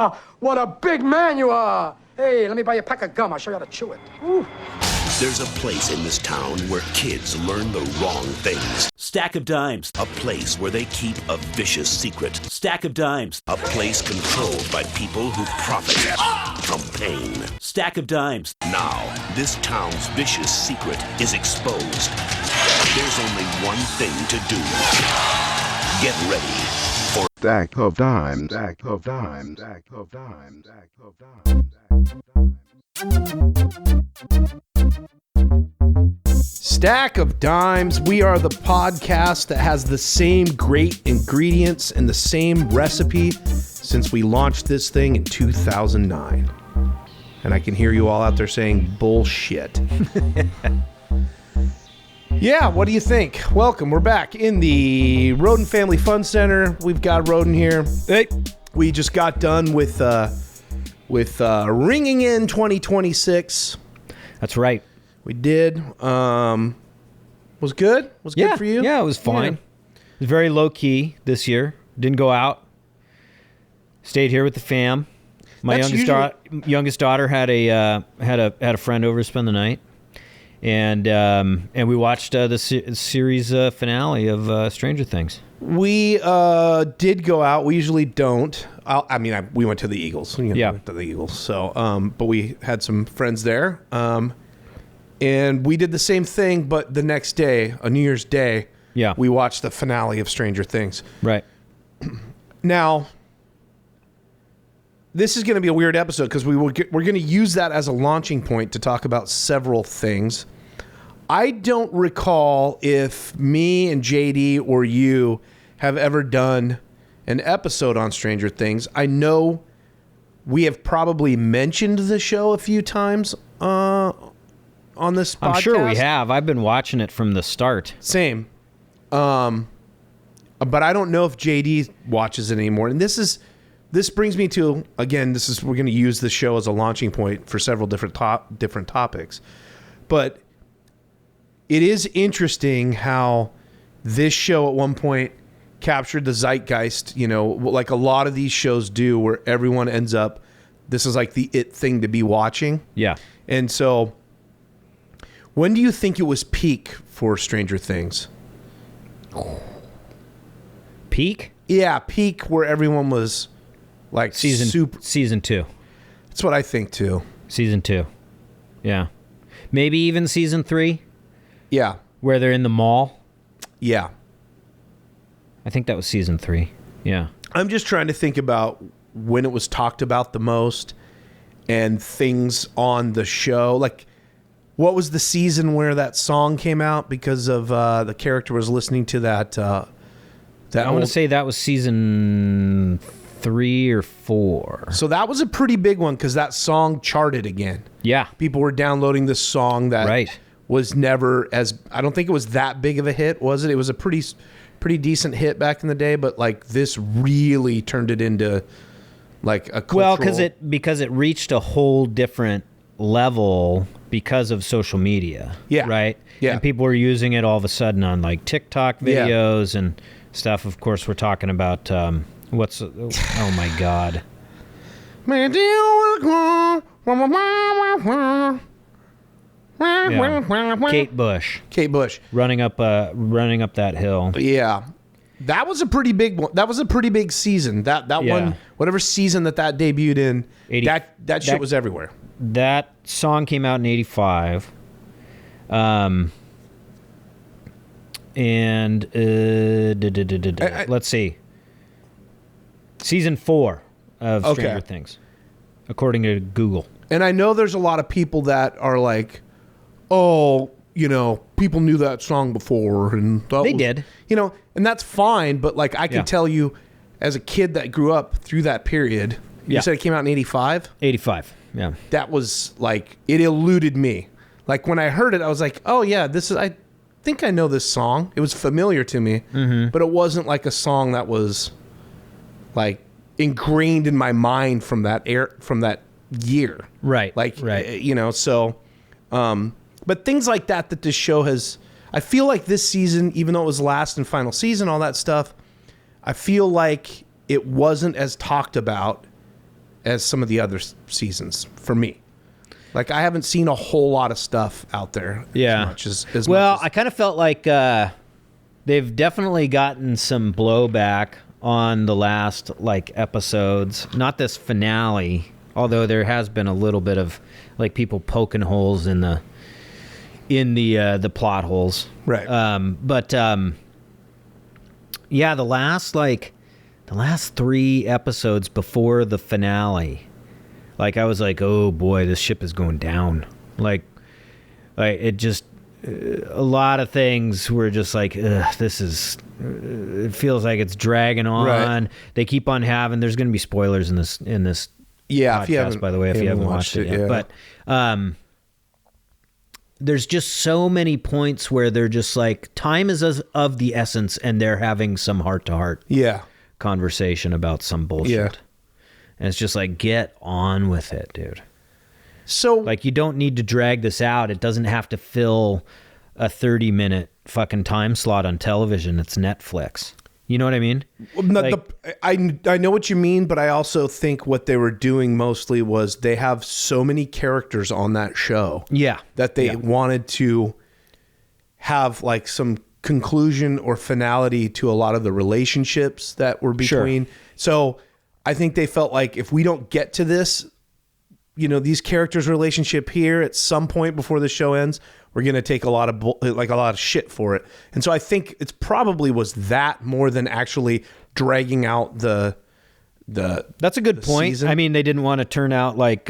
Oh, what a big man you are. Hey, let me buy you a pack of gum. I'll show you how to chew it. Ooh. There's a place in this town where kids learn the wrong things. Stack of Dimes. A place where they keep a vicious secret. Stack of Dimes. A place controlled by people who profit from pain. Stack of Dimes. Now, this town's vicious secret is exposed. There's only one thing to do. Get ready for Stack of Dimes. Stack of Dimes. Stack of Dimes. Stack of Dimes. Stack of Dimes. We are the podcast that has the same great ingredients and the same recipe since we launched this thing in 2009. And I can hear you all out there saying bullshit. Yeah, what do you think? Welcome. We're back in the Roden Family Fun Center. We've got Roden here. Hey, we just got done with ringing in 2026. That's right. We did. Was good? Was good for you? Yeah, it was fine. Yeah. It was very low key this year. Didn't go out. Stayed here with the fam. My youngest daughter had a friend over to spend the night, and we watched the series finale of Stranger Things. We did go out. We usually don't. We went to the Eagles. Yeah, went to the Eagles. So, but we had some friends there. And we did the same thing, but the next day, a New Year's Day, we watched the finale of Stranger Things. Right. Now, this is going to be a weird episode because we're going to use that as a launching point to talk about several things. I don't recall if me and JD or you have ever done an episode on Stranger Things. I know we have probably mentioned the show a few times on this podcast. I'm sure we have. I've been watching it from the start. Same. But I don't know if JD watches it anymore. And this brings me to, again, we're going to use the show as a launching point for several different topics. But it is interesting how this show at one point captured the zeitgeist, like a lot of these shows do, where everyone ends up, this is like the it thing to be watching. Yeah. And so, when do you think it was peak for Stranger Things? Peak? Yeah, peak where everyone was like Season 2. That's what I think too. Season 2. Yeah. Maybe even season 3? Yeah. Where they're in the mall? Yeah. I think that was season 3. Yeah. I'm just trying to think about when it was talked about the most and things on the show. Like, what was the season where that song came out because of the character was listening to that? I want to say that was season 3 or 4. So that was a pretty big one because that song charted again. Yeah. People were downloading this song that was never I don't think it was that big of a hit, was it? It was a pretty decent hit back in the day, but like this really turned it into like a cultural... Well, because it reached a whole different level because of social media. Yeah. Right? Yeah. And people were using it all of a sudden on like TikTok videos and stuff. Of course, we're talking about oh my God. Yeah. Kate Bush running up that hill. Yeah, that was a pretty big one. That was a pretty big season. That one, whatever season that debuted in, that shit was everywhere. That song came out in 85. Let's see. Season 4 of Stranger Things, according to Google. And I know there's a lot of people that are like, oh, people knew that song before. And they did. And that's fine. But like, I can tell you as a kid that grew up through that period, you said it came out in 85? 85, yeah. That was like, it eluded me. Like when I heard it, I was like, oh yeah, I think I know this song. It was familiar to me, but it wasn't like a song that was like ingrained in my mind from that year. Right. Like, so, but things like that this show has, I feel like this season, even though it was last and final season, all that stuff, I feel like it wasn't as talked about as some of the other seasons for me. Like, I haven't seen a whole lot of stuff out there. Yeah. As much as I kind of felt like they've definitely gotten some blowback on the last like episodes. Not this finale, although there has been a little bit of like people poking holes in the plot holes. Right. Yeah, the last 3 episodes before the finale, like I was like, oh boy, this ship is going down. Like it just, a lot of things were just like, this is, it feels like it's dragging on. Right. They keep on having, there's going to be spoilers in this yeah, podcast, if you haven't, by the way, if you haven't watched it yet. Yeah. But there's just so many points where they're just like, time is of the essence, and they're having some heart-to-heart conversation about some bullshit. Yeah. And it's just like, get on with it, dude. So, like, you don't need to drag this out. It doesn't have to fill a 30-minute fucking time slot on television. It's Netflix. You know what I mean? I know what you mean, but I also think what they were doing mostly was they have so many characters on that show. Yeah. That they wanted to have like some conclusion or finality to a lot of the relationships that were between. Sure. So I think they felt like if we don't get to this, you know, these characters' relationship here at some point before the show ends, we're going to take a lot of shit for it. And so I think it's probably was that more than actually dragging out the That's a good point. Season. I mean, they didn't want to turn out like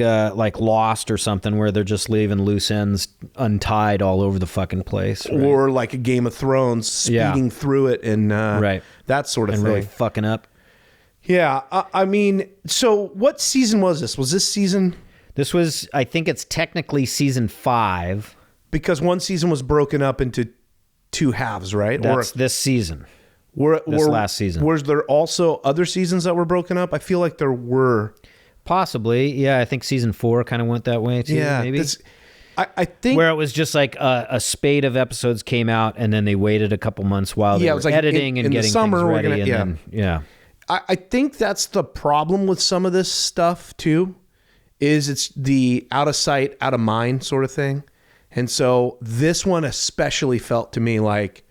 Lost or something where they're just leaving loose ends untied all over the fucking place. Right? Or like a Game of Thrones speeding through it and that sort of thing. Really fucking up. Yeah. I mean, so what season was this? Was this season? This was, I think it's technically season 5. Because one season was broken up into 2 halves, right? That's this season. This last season. Was there also other seasons that were broken up? I feel like there were. Possibly. Yeah, I think season 4 kind of went that way too. Yeah, maybe. I think. Where it was just like a spate of episodes came out and then they waited a couple months while they were like editing and getting things ready. I think that's the problem with some of this stuff too, is it's the out of sight, out of mind sort of thing. And so this one especially felt to me like...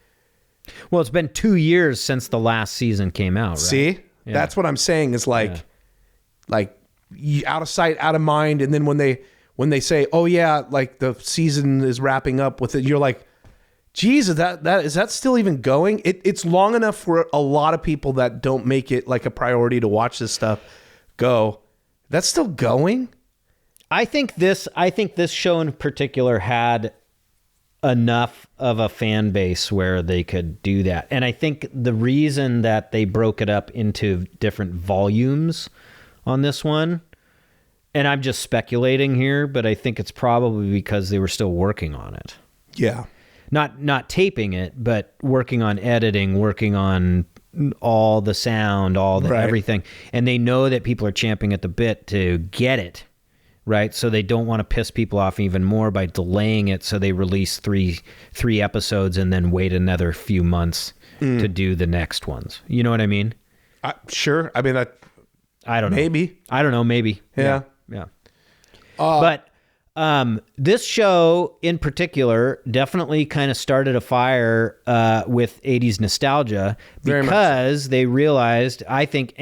Well, it's been 2 years since the last season came out, right? See? Yeah. That's what I'm saying is like out of sight, out of mind. And then when they say, oh yeah, like the season is wrapping up with it, you're like, geez, is that still even going? It's long enough for a lot of people that don't make it like a priority to watch this stuff go, that's still going? I think this show in particular had enough of a fan base where they could do that. And I think the reason that they broke it up into different volumes on this one, and I'm just speculating here, but I think it's probably because they were still working on it. Yeah. Not taping it, but working on editing, working on all the sound, all the everything. And they know that people are champing at the bit to get it. Right, so they don't want to piss people off even more by delaying it. So they release three episodes and then wait another few months to do the next ones. You know what I mean? Sure. I mean, I don't know. Maybe. I don't know. Maybe. Yeah. But this show in particular definitely kind of started a fire with 80s nostalgia because they realized, I think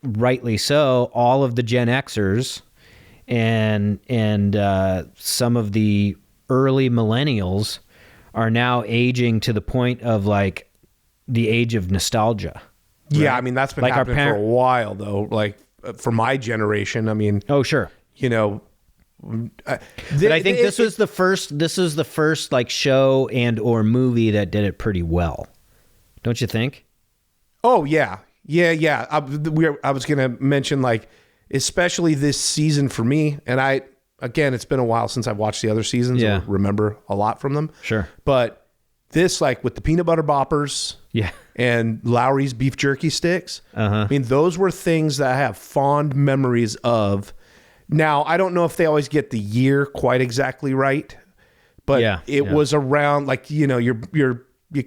rightly so, all of the Gen Xers and some of the early millennials are now aging to the point of like the age of nostalgia. Right? Yeah, I mean that's been like happening for a while though. Like for my generation, I mean, oh sure, you know. But I think this is the first like show and or movie that did it pretty well. Don't you think? Oh yeah. I was gonna mention like. Especially this season for me, and again, it's been a while since I've watched the other seasons. Yeah. I remember a lot from them. Sure. But this, like with the peanut butter boppers and Lowry's beef jerky sticks, I mean, those were things that I have fond memories of. Now, I don't know if they always get the year quite exactly right, but it was around like, you know, you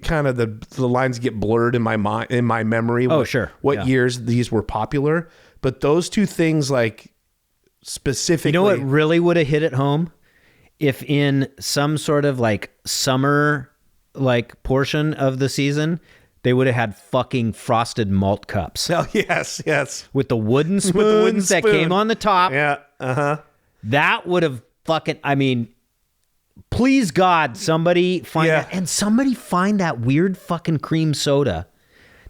kind of the lines get blurred in my mind, in my memory. Oh, sure. What years these were popular. But those two things, like specifically, You know what really would have hit it home? If in some sort of like summer like portion of the season, they would have had fucking frosted malt cups. Oh, yes. With the wooden spoons that spoon. came on the top. Yeah. That would have fucking, I mean, please God, somebody find Yeah. that. And somebody find that weird fucking cream soda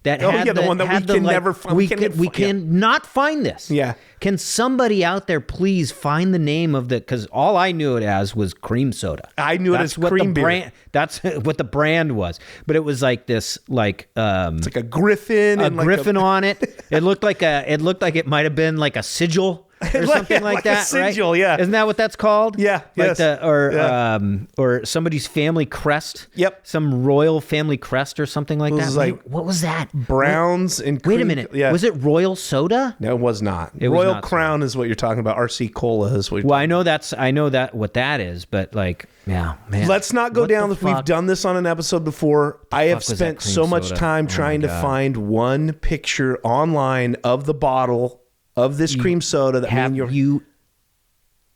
that Oh, had yeah, the one that had we can never find. We can not find this. Yeah. Can somebody out there please find the name of the, because all I knew it as was cream soda. I knew it as what cream the beer. brand, that's what the brand was. But it was like this, like, It's like a griffin. a and like griffin on it. It looked like it might have been like a sigil or something like like a that, sigil, right? yeah. Isn't that what that's called? Yeah, like yes. or somebody's family crest. Yep. Some royal family crest or something like It that. was like What was that? Browns and Wait a cream- minute. Yeah. Was it Royal Soda? No, it was not. It was Royal not Crown is what you're talking about. RC Cola is what you're Well, I know that what that is, but like, yeah, man. Let's not go What the down this. We've fuck? done this on an episode before. I have fuck was spent that cream so much soda? time Oh my trying to God. find one picture online of the bottle of this cream soda that Have you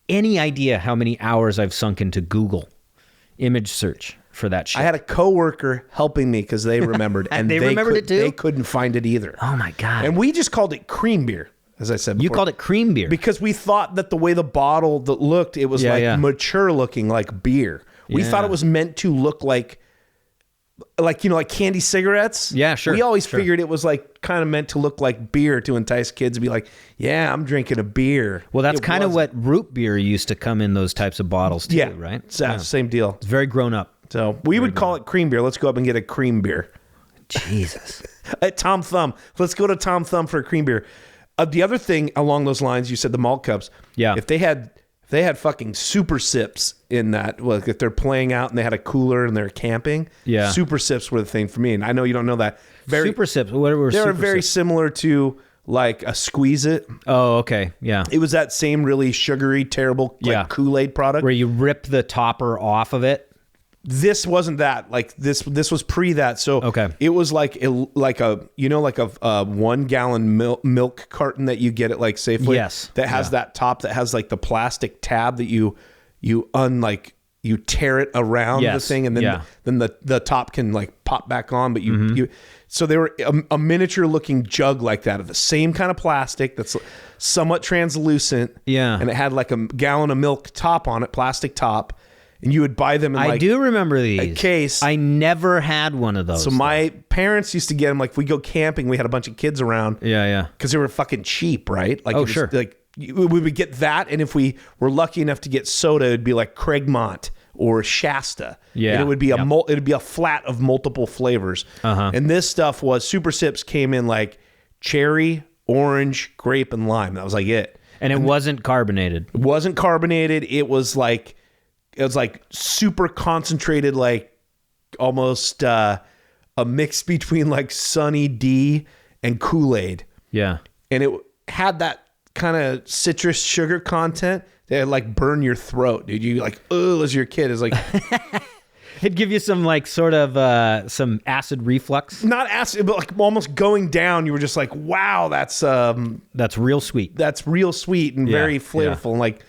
any idea how many hours I've sunk into Google image search for that shit? I had a coworker helping me because they remembered, and They remembered it too? They couldn't find it either. Oh my God. And we just called it cream beer, as I said before. You called it cream beer. Because we thought that the way the bottle that looked, it was Yeah, like yeah. mature looking, like beer. We Yeah. thought it was meant to look like candy cigarettes. Yeah, sure, We always sure. figured it was like kind of meant to look like beer to entice kids to be like, yeah, I'm drinking a beer. Well, that's It kind of wasn't. what root beer used to come in those types of bottles too, Yeah, right? It's that same deal. It's very grown up. So we would call it cream beer. Let's go up and get a cream beer. Jesus. At Tom Thumb. Let's go to Tom Thumb for a cream beer. The other thing along those lines, you said the malt cups. Yeah. If they had fucking super sips in that, like if they're playing out and they had a cooler and they're camping, Yeah. super sips were the thing for me. And I know you don't know that. Super sips. What were They were super very sips? similar to like a Squeeze It. Oh, okay. Yeah. It was that same really sugary, terrible Yeah. Kool-Aid product. Where you rip the topper off of it. This wasn't that. Like this was pre that. So Okay. it was like a 1 gallon milk carton that you get at like Safeway. Yes. That has Yeah. that top that has like the plastic tab that you tear it around the Yes. thing, and then Yeah. the top can like pop back on. But you so they were a miniature looking jug like that of the same kind of plastic that's somewhat translucent. Yeah. And it had like a gallon of milk top on it, plastic top. And you would buy them in I do remember these. case. I never had one of those. So my parents used to get them. Like if we go camping, we had a bunch of kids around. Yeah, yeah. Because they were fucking cheap, right? Like Oh, it was sure. Like we would get that, and if we were lucky enough to get soda, it'd be like Craigmont or Shasta. Yeah. And it would be Yep. it'd be a flat of multiple flavors. Uh-huh. And this stuff was Super Sips came in like cherry, orange, grape, and lime. That was like it. And it wasn't carbonated. It wasn't carbonated. It was like super concentrated, like almost a mix between like Sunny D and Kool-Aid. Yeah. And it had that kind of citrus sugar content that like burn your throat, dude. You like, oh, as your kid is like It'd give you some like sort of some acid reflux. not acid, but like almost going down. You were just like, wow, that's real sweet. that's real sweet and Yeah, very yeah. flavorful. And like,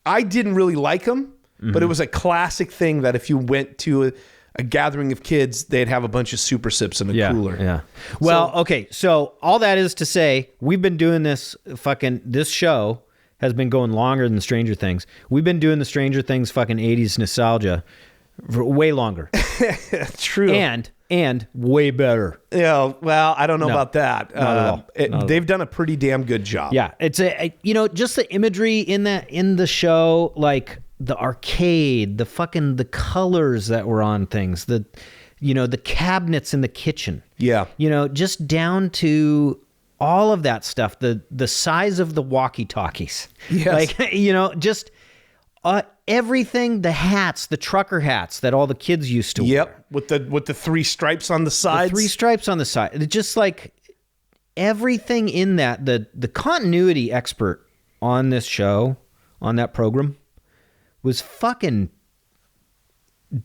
I didn't really like them, but it was a classic thing that if you went to a gathering of kids, they'd have a bunch of Super Sips in a cooler. Yeah. Well, okay. So all that is to say, we've been doing this this show has been going longer than Stranger Things. We've been doing the Stranger Things fucking 80s nostalgia for way longer. True. And way better. Yeah, well, I don't know No, about that. not at all. Not at all. They've done a pretty damn good job. Yeah. It's just the imagery in the show, like the arcade, the colors that were on things, the cabinets in the kitchen. Yeah. Just down to all of that stuff, the size of the walkie-talkies. Yes. Like, just everything, the hats, the trucker hats that all the kids used to wear. Yep. With the 3 stripes on the The sides. 3 stripes on the side. It's just like everything in that, the continuity expert on this show, on that program, was fucking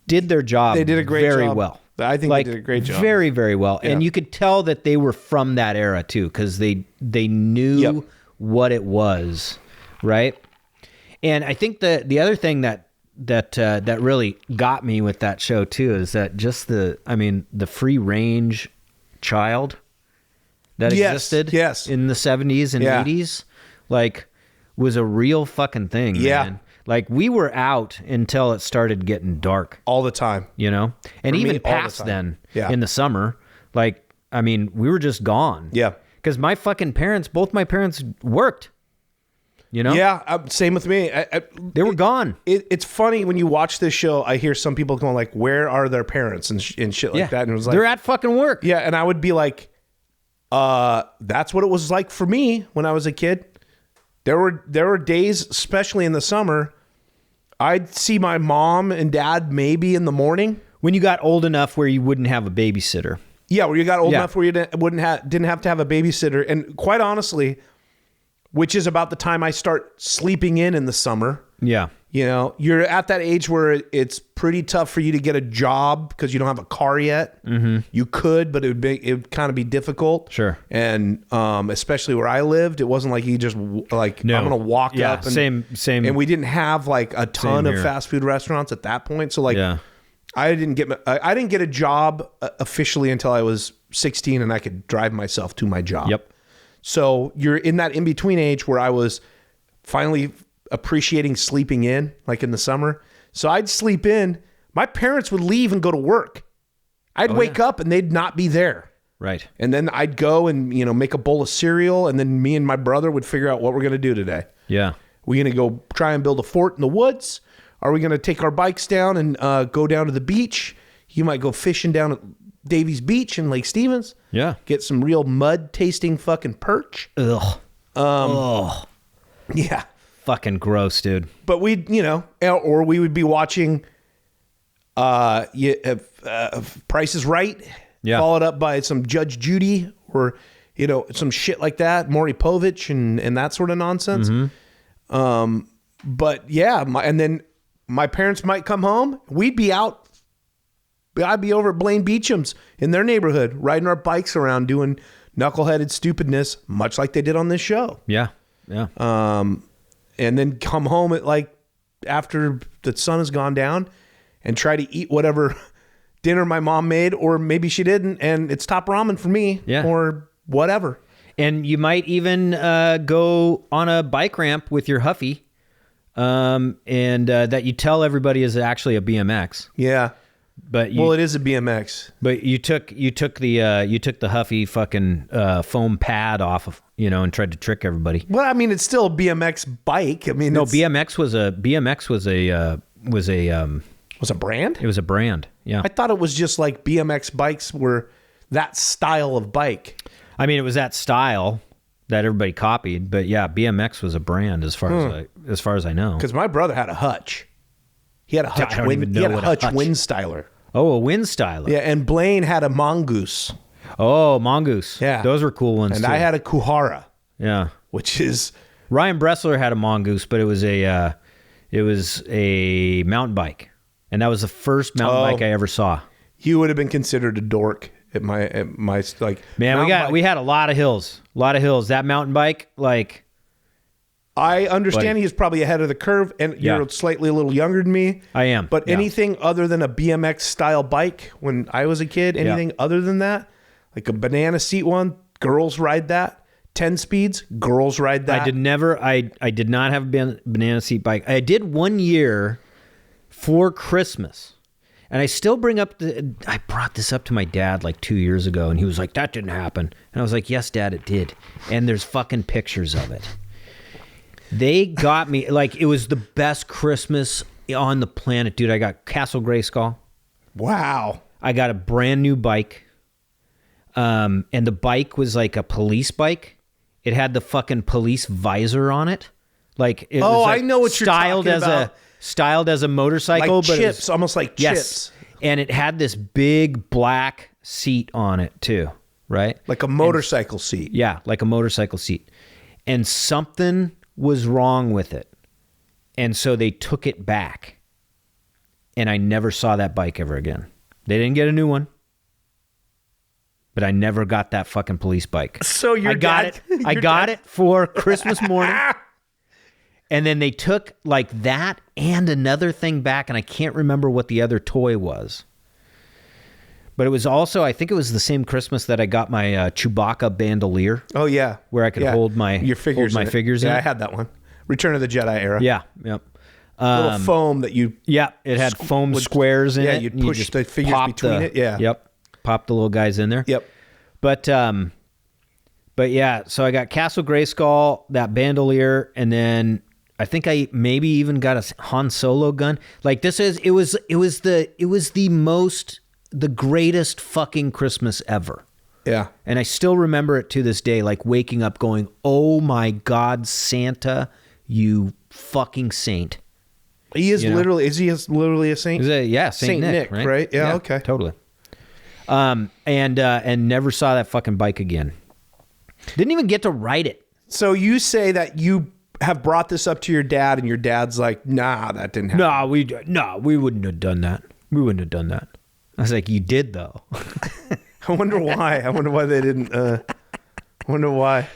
did their job They did a great very job. well. I think like they did a great job. very, very well. Yeah. And you could tell that they were from that era too, because they knew Yep. what it was, right? And I think the other thing that really got me with that show too is that just the free range child that existed in the 70s and 80s, like, was a real fucking thing, man. Like, we were out until it started getting dark. All the time. You know? And For me, even all the past time. then, Yeah. in the summer, like, I mean, we were just gone. Yeah. Because my fucking parents, both my parents worked. You know? Yeah, same with me. They were gone. It's funny when you watch this show, I hear some people going like, where are their parents and shit like that. And it was like, they're at fucking work. yeah. And I would be like, that's what it was like for me when I was a kid. There were days, especially in the summer, I'd see my mom and dad maybe in the morning. When you got old enough where you wouldn't have a babysitter. Yeah, where you got old enough where you didn't have to have a babysitter. And quite honestly, which is about the time I start sleeping in the summer. Yeah. You know, you're at that age where it's pretty tough for you to get a job because you don't have a car yet. Mm-hmm. You could, but it would kind of be difficult. Sure. And especially where I lived, it wasn't like you just like, I'm going to walk up. And, same. And we didn't have like a ton of fast food restaurants at that point. So like, I didn't get a job officially until I was 16 and I could drive myself to my job. Yep. So you're in that in-between age where I was finally appreciating sleeping in, like in the summer. So I'd sleep in. My parents would leave and go to work. I'd wake up and they'd not be there. Right. And then I'd go and, make a bowl of cereal. And then me and my brother would figure out what we're going to do today. Yeah. We're going to go try and build a fort in the woods. Are we going to take our bikes down and go down to the beach? You might go fishing down at Davies Beach in Lake Stevens. Yeah. Get some real mud tasting fucking perch. Ugh. Yeah. Fucking gross, dude. But we'd, or we would be watching Price is Right. Yeah. Followed up by some Judge Judy or, some shit like that. Maury Povich and that sort of nonsense. Mm-hmm. But yeah, and then my parents might come home. We'd be out. I'd be over at Blaine Beecham's in their neighborhood, riding our bikes around doing knuckleheaded stupidness, much like they did on this show. Yeah. Yeah. And then come home at like after the sun has gone down and try to eat whatever dinner my mom made, or maybe she didn't, and it's top ramen for me, or whatever. And you might even go on a bike ramp with your Huffy, and that you tell everybody is actually a BMX. Yeah. But it is a BMX. But you took the Huffy fucking foam pad off of, and tried to trick everybody. Well, I mean, it's still a BMX bike. I mean, no, BMX was a brand. It was a brand. Yeah. I thought it was just like BMX bikes were that style of bike. I mean, it was that style that everybody copied, but yeah, BMX was a brand as far as I know. Because my brother had a Hutch. He had a Hutch wind styler. Oh, a wind styler. Yeah, and Blaine had a Mongoose. Oh, Mongoose. Yeah. Those were cool ones, and too. I had a Kuhara. Yeah. Which is... Ryan Bressler had a Mongoose, but it was a mountain bike. And that was the first mountain bike I ever saw. You would have been considered a dork at my like... Man, we had a lot of hills. A lot of hills. That mountain bike, like... I understand he's probably ahead of the curve, and you're slightly a little younger than me. I am. But anything other than a BMX style bike when I was a kid, anything other than that, like a banana seat one, girls ride that. 10 speeds, girls ride that. I did not have a banana seat bike. I did one year for Christmas. And I still I brought this up to my dad like 2 years ago, and he was like, that didn't happen. And I was like, yes, Dad, it did. And there's fucking pictures of it. They got me, like, it was the best Christmas on the planet, dude. I got Castle Grayskull. Wow. I got a brand new bike. And the bike was like a police bike. It had the fucking police visor on it. Like, it was like I know what you're talking about. Styled as a motorcycle. Like but chips, almost like chips. And it had this big black seat on it too, right? Like a motorcycle seat. Yeah, like a motorcycle seat. And something was wrong with it. And so they took it back. And I never saw that bike ever again. They didn't get a new one. But I never got that fucking police bike. So I got it for Christmas morning. And then they took like that and another thing back, and I can't remember what the other toy was. But it was also, I think it was the same Christmas that I got my Chewbacca bandolier. Oh yeah, where I could hold my figures. In I it. had that one. Return of the Jedi era. Yeah, yep. Little foam that you. Yeah, it had foam squares in it. Yeah, you'd push the figures between it. Yeah. Yep. Pop the little guys in there. Yep. But yeah, so I got Castle Grayskull, that bandolier, and then I think I maybe even got a Han Solo gun. Like it was the greatest fucking Christmas ever. Yeah. And I still remember it to this day, like waking up going, "Oh my God, Santa, you fucking saint." He is literally a saint? Saint Nick, right? Yeah, okay. Totally. And never saw that fucking bike again. Didn't even get to ride it. So you say that you have brought this up to your dad, and your dad's like, "Nah, that didn't happen." No, we wouldn't have done that. We wouldn't have done that. I was like, "You did though." I wonder why. I wonder why they didn't. I wonder why.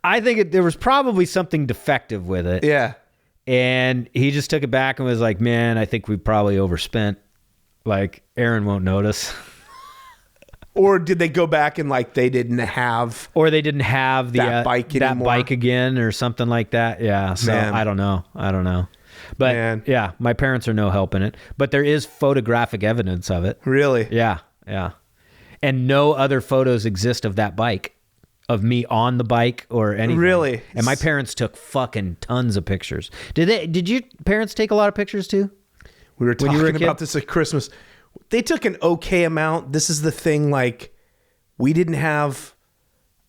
I think there was probably something defective with it. Yeah. And he just took it back and was like, "Man, I think we probably overspent. Like, Aaron won't notice." Or did they go back and like they didn't have that bike anymore? That bike again or something like that? Yeah. So Man. I don't know. But Man. yeah, my parents are no help in it. But there is photographic evidence of it. Really? Yeah. And no other photos exist of that bike, of me on the bike or anything. Really? And my parents took fucking tons of pictures. Did your parents take a lot of pictures too? We were When you were a talking kid? about this at Christmas. They took an okay amount. This is the thing, like, we didn't have...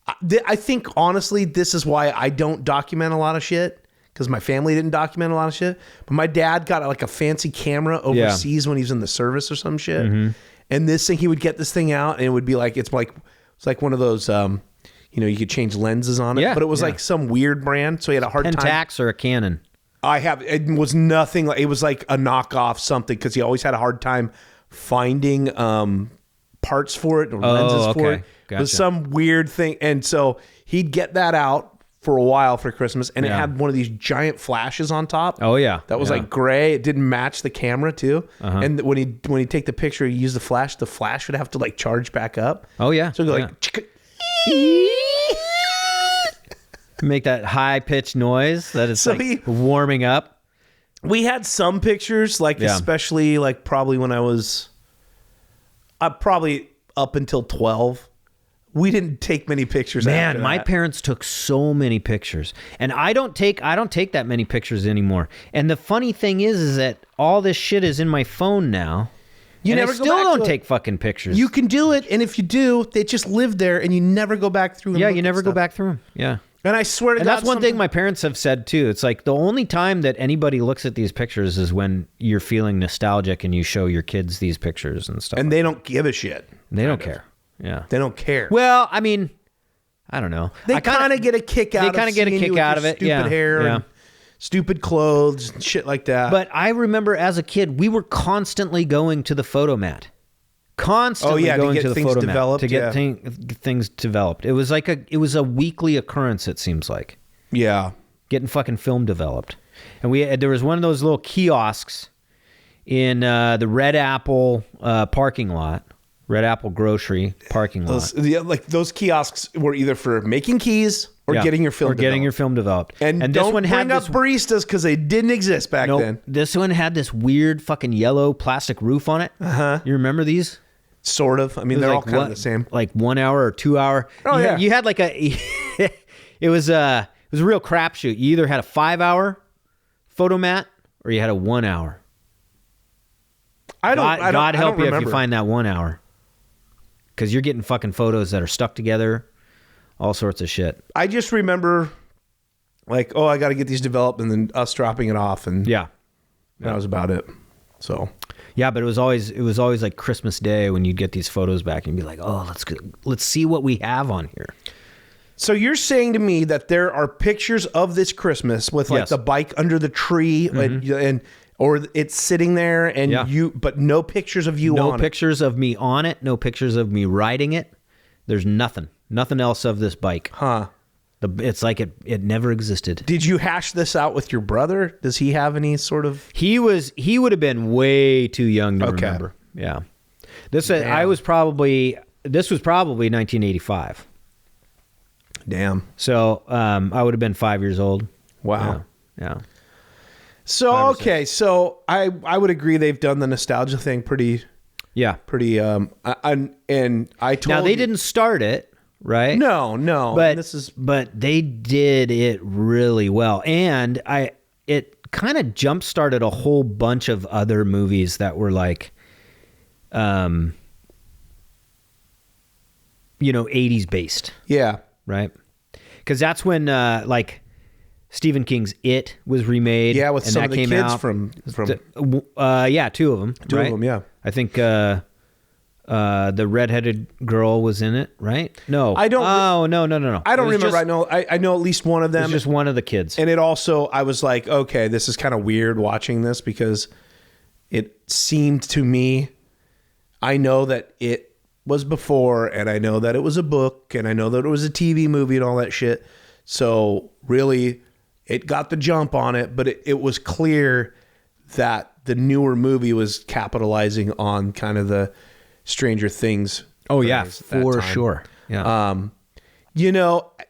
I think, honestly, this is why I don't document a lot of shit, because my family didn't document a lot of shit. But my dad got, like, a fancy camera overseas when he was in the service or some shit. Mm-hmm. And this thing, he would get this thing out, and it would be like... It's like one of those... you could change lenses on it. Yeah, but it was like some weird brand, so he had a hard time... Pentax or a Canon? It was nothing... It was like a knockoff something, because he always had a hard time finding parts for it or lenses for it. Gotcha. It was some weird thing. And so he'd get that out for a while for Christmas, and it had one of these giant flashes on top. Oh yeah. That was like gray. It didn't match the camera too. Uh-huh. And when he'd take the picture, he used the flash would have to like charge back up. Oh yeah. So it'd go like make that high pitched noise that is warming up. We had some pictures, especially like probably when I was probably up until 12. We didn't take many pictures. Man, after my that. parents took so many pictures, and I don't take that many pictures anymore. And the funny thing is that all this shit is in my phone now. You never I still don't take fucking pictures. You can do it, and if you do, they just live there, and you never go back through them. Yeah, you never go back through them. Yeah. And I swear to God, that's one thing my parents have said too. It's like the only time that anybody looks at these pictures is when you're feeling nostalgic and you show your kids these pictures and stuff. And they don't give a shit. They don't care. Yeah. They don't care. Well, I mean, I don't know. They kind of get a kick out of it. They kind of get a kick out of it. Stupid hair and stupid clothes and shit like that. But I remember as a kid, we were constantly going to the photomat. Constantly going to the photomat to get things developed. It was like a weekly occurrence, it seems like. Yeah. Getting fucking film developed. And there was one of those little kiosks in the Red Apple parking lot. Red Apple grocery parking lot. Those kiosks were either for making keys or getting your film developed. And this don't one bring had up baristas because they didn't exist back then. This one had this weird fucking yellow plastic roof on it. Uh-huh. You remember these? Sort of. I mean, they're all kind of the same. Like 1 hour or 2 hour. Oh, yeah. You had like it was a real crapshoot. You either had a 5 hour photomat or you had a 1 hour. God help you if you find that 1 hour. Because you're getting fucking photos that are stuck together, all sorts of shit. I just remember, like, I got to get these developed, and then us dropping it off, and that was about it. So, yeah, but it was always like Christmas Day when you'd get these photos back, and you'd be like, let's see what we have on here. So you're saying to me that there are pictures of this Christmas with like Yes. the bike under the tree and or it's sitting there and but no pictures of you No on pictures of me on it. No pictures of me riding it. There's nothing else of this bike. Huh. It's like it never existed. Did you hash this out with your brother? Does he have any sort of... He would have been way too young to remember. Yeah. This was probably 1985. Damn. So I would have been 5 years old. Wow. Yeah. So, okay. So I would agree they've done the nostalgia thing pretty, Yeah. and I told Now they you- didn't start it, right? No. But they did it really well, and it kind of jump started a whole bunch of other movies that were like, 80s based, Yeah. right? Because that's when like Stephen King's It was remade. Yeah, with and some that of the came kids out. from Yeah, two of them. Two of them, yeah. I think the redheaded girl was in it, right? No, I don't- Oh no! I don't It was remember. just- I know at least one of It was them. just one of the kids. And it also, I was like, okay, this is kind of weird watching this because it seemed to me, I know that it was before, and I know that it was a book, and I know that it was a TV movie and all that shit. So really, it got the jump on it, but it was clear that the newer movie was capitalizing on kind of the Stranger Things. Oh yeah, things at that for time. sure. Yeah.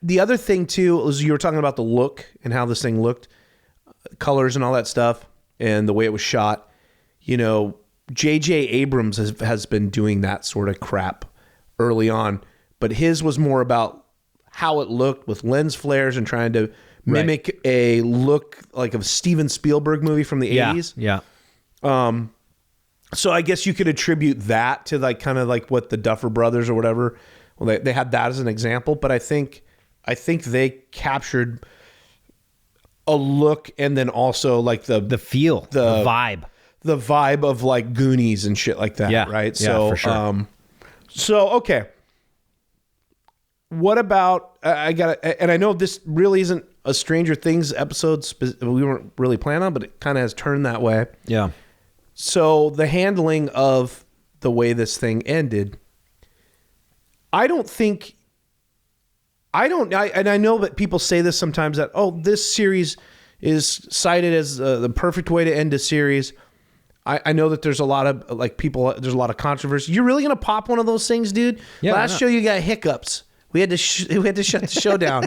The other thing too was you were talking about the look and how this thing looked, colors and all that stuff, and the way it was shot. J.J. Abrams has been doing that sort of crap early on, but his was more about how it looked with lens flares and trying to mimic a look like a Steven Spielberg movie from the 80s. Yeah. So I guess you could attribute that to like kind of like what the Duffer Brothers or whatever. Well, they had that as an example, but I think they captured a look and then also like the feel, the vibe of like Goonies and shit like that. Yeah. Right. Yeah, So, for sure. Okay. What about, and I know this really isn't a Stranger Things episode we weren't really planning on, but it kind of has turned that way. Yeah. So the handling of the way this thing ended, I know that people say this sometimes that, this series is cited as the perfect way to end a series. I know that there's a lot of there's a lot of controversy. You're really going to pop one of those things, dude? Yeah, Last show you got hiccups. We had to shut the show down.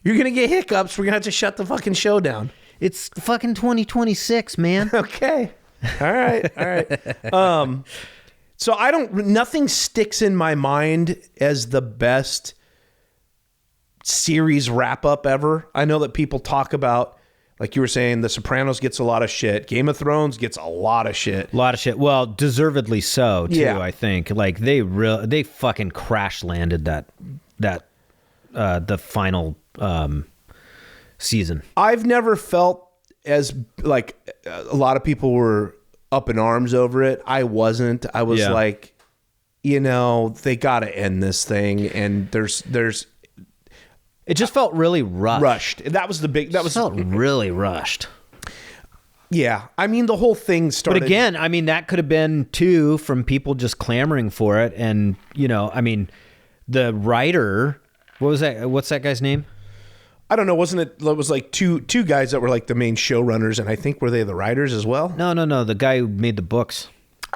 You're going to get hiccups. We're going to have to shut the fucking show down. It's fucking 2026, man. Okay. All right. So nothing sticks in my mind as the best series wrap up ever. I know that people talk about, like you were saying, The Sopranos gets a lot of shit. Game of Thrones gets a lot of shit. Well, deservedly so too. Yeah. I think like they fucking crash landed that the final season. I've never felt as like a lot of people were up in arms over it. I wasn't. I was like, they got to end this thing, and there's. It just felt really rushed. That was Felt really rushed. Yeah, I mean the whole thing started. But again, I mean that could have been too from people just clamoring for it, and I mean, the writer. What was that? What's that guy's name? I don't know. Wasn't it? It was like two guys that were like the main showrunners, and I think were they the writers as well? No. The guy who made the books.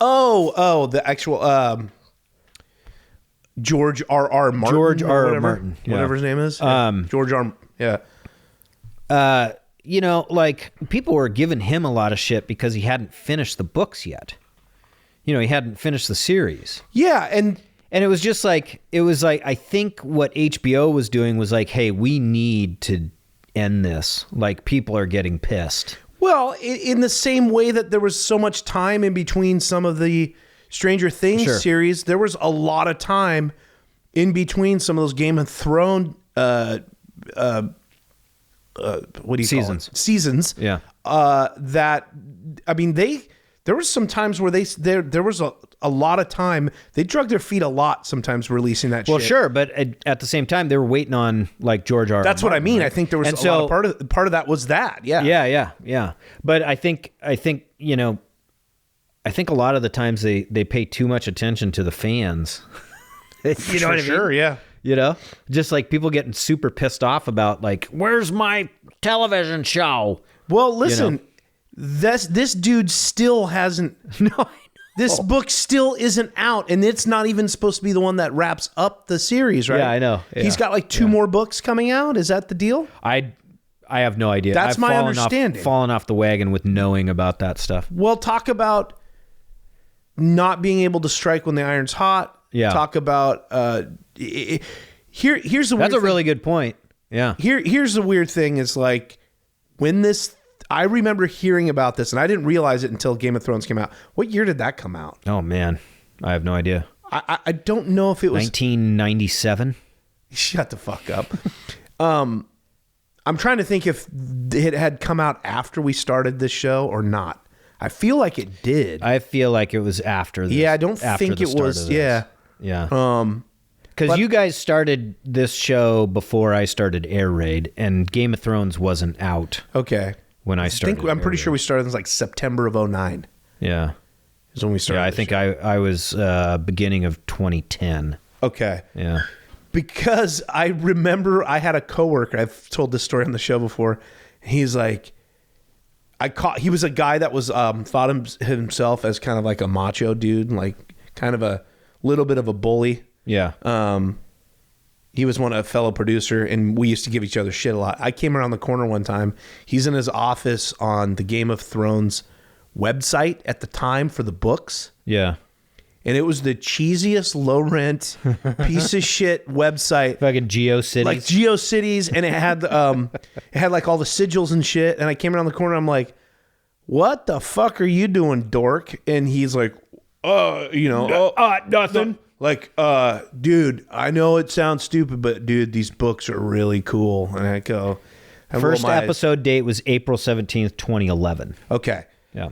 Oh, the actual George R.R. Martin. George R.R. Whatever, Martin, yeah. whatever his name is. George R. Yeah. Like people were giving him a lot of shit because he hadn't finished the books yet. He hadn't finished the series. Yeah, and it was just like, I think what HBO was doing was like, hey, we need to end this. Like, people are getting pissed. Well, in the same way that there was so much time in between some of the Stranger Things series, there was a lot of time in between some of those Game of Thrones what do you Seasons. call it? Seasons. Yeah. That, I mean, they There was some times where there was a lot of time. They drug their feet a lot sometimes releasing that Well, shit. sure, but at the same time, they were waiting on like George R. R. That's what I Martin, mean. right? I think there was And a lot of part of that was that. Yeah. Yeah. But I think you know, I think a lot of the times they pay too much attention to the fans. You know what I mean? Sure. Yeah. You know, just like people getting super pissed off about like, where's my television show? Well, listen, You know? this dude still hasn't. No, I know. This book still isn't out, and it's not even supposed to be the one that wraps up the series, right? Yeah, I know. He's Yeah. got like 2 more books coming out. Is that the deal? I have no idea. That's I've my fallen understanding. Fallen off the wagon with knowing about that stuff. Well, talk about not being able to strike when the iron's hot. Yeah. Talk about here's the weird That's a thing. really good point. Yeah. Here's the weird thing is like when this. I remember hearing about this, and I didn't realize it until Game of Thrones came out. What year did that come out? Oh man, I have no idea. I don't know if it was 1997. Shut the fuck up. I'm trying to think if it had come out after we started this show or not. I feel like it did. I feel like it was after this. Yeah, I don't after think the it start was. of this. Yeah. Yeah. Because you guys started this show before I started Air Raid, and Game of Thrones wasn't out Okay. when I started. I'm pretty sure we started in like September of 2009 Yeah. is when we started. Yeah, I the think show. I was beginning of 2010. Okay. Yeah. Because I remember I had a coworker. I've told this story on the show before. He's like, he was a guy that was thought himself as kind of like a macho dude, like kind of a little bit of a bully. Yeah. He was a fellow producer, and we used to give each other shit a lot. I came around the corner one time. He's in his office on the Game of Thrones website at the time for the books. Yeah. And it was the cheesiest, low rent piece of shit website. Fucking GeoCities. Like GeoCities, and it had like all the sigils and shit. And I came around the corner, I'm like, "What the fuck are you doing, dork?" And he's like, nothing. Like, dude, I know it sounds stupid, but dude, these books are really cool. And I go, First episode date was April 17th, 2011. Okay. Yeah.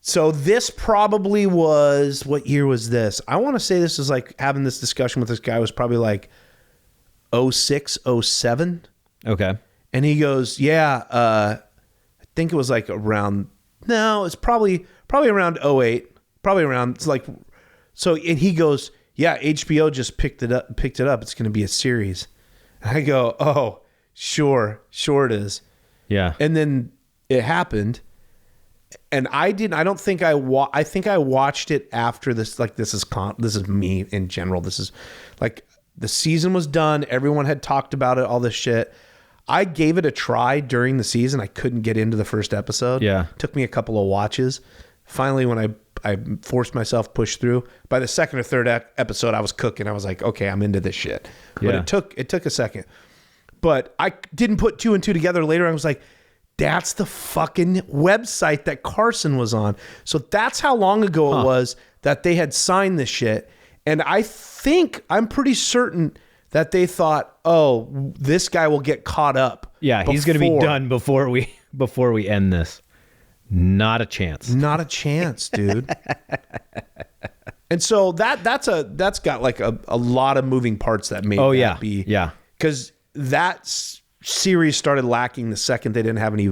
So this probably was, what year was this? I want to say this is like having this discussion with this guy was probably like 06, 07. Okay. And he goes, yeah, I think it was like around, no, it's probably around 08. Probably around, it's like, so, and he goes, yeah, HBO just picked it up. It's going to be a series. And I go, oh, sure it is. Yeah. And then it happened. And I think I watched it after this. Like, this is me in general. This is like the season was done. Everyone had talked about it, all this shit. I gave it a try during the season. I couldn't get into the first episode. Yeah. Took me a couple of watches. Finally, when I forced myself, pushed through. By the second or third episode, I was cooking. I was like, okay, I'm into this shit. But Yeah. it took a second. But I didn't put 2 and 2 together. Later, I was like, that's the fucking website that Carson was on. So that's how long ago it was that they had signed this shit. And I'm pretty certain that they thought, oh, this guy will get caught up. Yeah, he's going to be done before we end this. Not a chance. Not a chance, dude. And so that's got like a lot of moving parts that made that be. Yeah. Because that series started lacking the second they didn't have any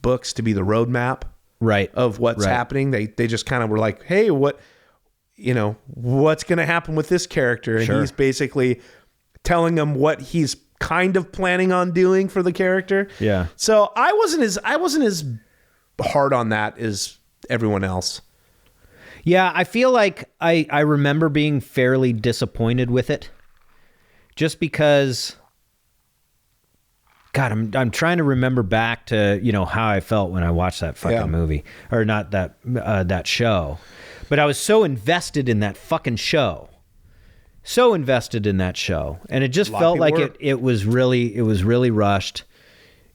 books to be the roadmap Right. of what's Right. happening. They just kind of were like, hey, what's going to happen with this character? And Sure. he's basically telling them what he's kind of planning on doing for the character. Yeah. So I wasn't as hard on that as everyone else. Yeah, I feel like I remember being fairly disappointed with it. Just because, God, I'm trying to remember back to, how I felt when I watched that fucking movie. Or not that show. But I was so invested in that fucking show. So invested in that show. And it just felt like it was really rushed.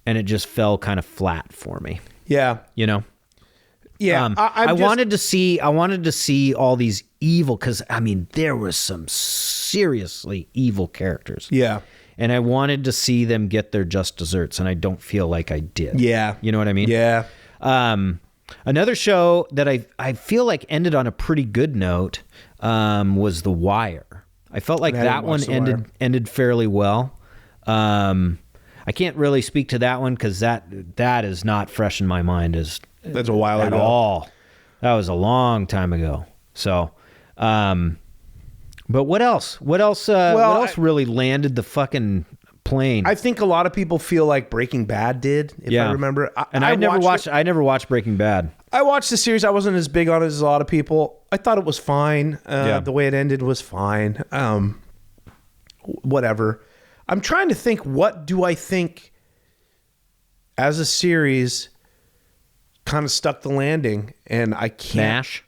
And it just fell kind of flat for me. Yeah. Yeah. I wanted to see all these evil, because there was some seriously evil characters. Yeah. And I wanted to see them get their just desserts, and I don't feel like I did. Yeah. You know what I mean? Yeah. Another show that I feel like ended on a pretty good note was The Wire. I felt like that one ended fairly well. I can't really speak to that one because that is not fresh in my mind That's a while at ago. all. That was a long time ago. So, but what else? What else really landed the fucking plane? I think a lot of people feel like Breaking Bad did, if I remember. I never watched Breaking Bad. I watched the series. I wasn't as big on it as a lot of people. I thought it was fine. The way it ended was fine. Whatever. I'm trying to think, what do I think as a series kind of stuck the landing? And I can't. MASH?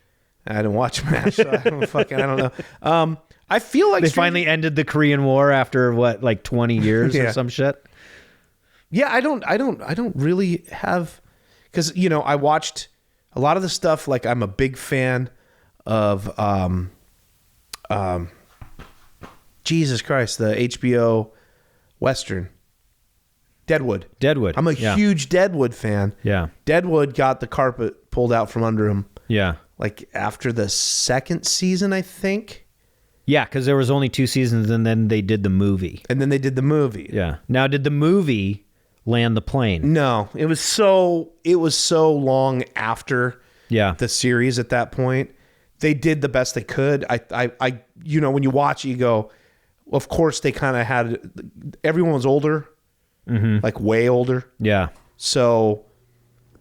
I didn't watch MASH, so I don't know. I feel like they finally ended the Korean War after what, like 20 years or some shit. Yeah, I don't really have, because I watched a lot of the stuff. Like, I'm a big fan of Jesus Christ, the HBO Western Deadwood. I'm a huge Deadwood fan. Yeah. Deadwood got the carpet pulled out from under him. Yeah. Like after the second season, I think. Yeah, because there was only 2 seasons, and then they did the movie. Yeah. Now, did the movie land the plane? No, it was so long after the series at that point. They did the best they could. I when you watch it, you go, well, of course they kind of had, everyone was older, like way older. Yeah. So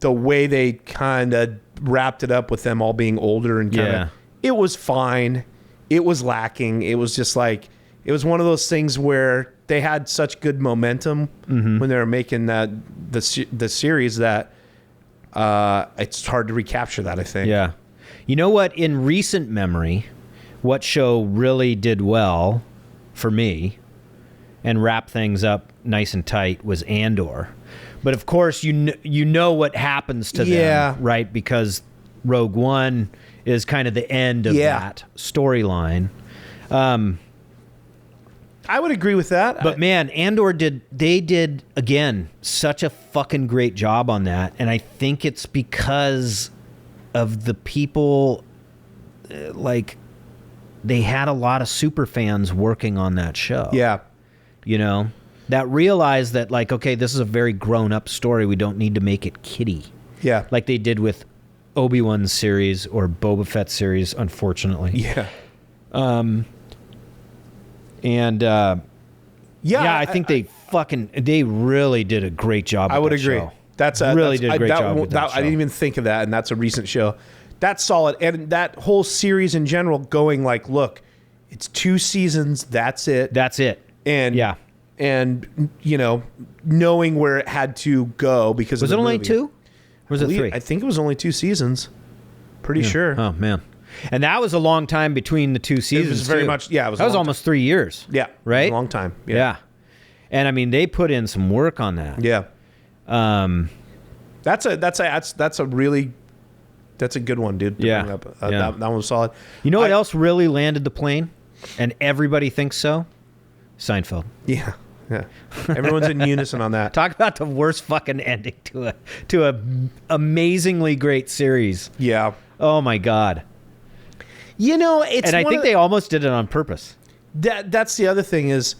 the way they kind of wrapped it up with them all being older and kind of, it was fine. It was lacking. It was just like, it was one of those things where they had such good momentum when they were making the series that it's hard to recapture that, I think. Yeah. You know what? In recent memory, what show really did well for me and wrapped things up nice and tight was Andor. But of course, you know what happens to them, right? Because Rogue One is kind of the end of that storyline. I would agree with that. But man, Andor did again such a fucking great job on that, and I think it's because of the people, like, they had a lot of super fans working on that show. Yeah. That realized that, like, okay, this is a very grown-up story. We don't need to make it kiddie. Yeah. Like they did with Obi-Wan's series or Boba Fett's series, unfortunately. Yeah. I think they really did a great job. I would agree. Show. Did a great job with that show. I didn't even think of that, and that's a recent show. That's solid. And that whole series in general going like, look, it's 2 seasons, that's it. And and knowing where it had to go because was of the it only movie. 2? Or was it 3? I think it was only 2 seasons. Pretty sure. Oh man. And that was a long time between the 2 seasons. It was very much, yeah. That was almost 3 years. Yeah. Right? A long time. Yeah. And I mean, they put in some work on that. Yeah. That's a good one, dude. To bring up. That one was solid. You know what else really landed the plane? And everybody thinks so? Seinfeld. Yeah. Yeah. Everyone's in unison on that. Talk about the worst fucking ending to a amazingly great series. Yeah. Oh my God. It's I think they almost did it on purpose. That's the other thing is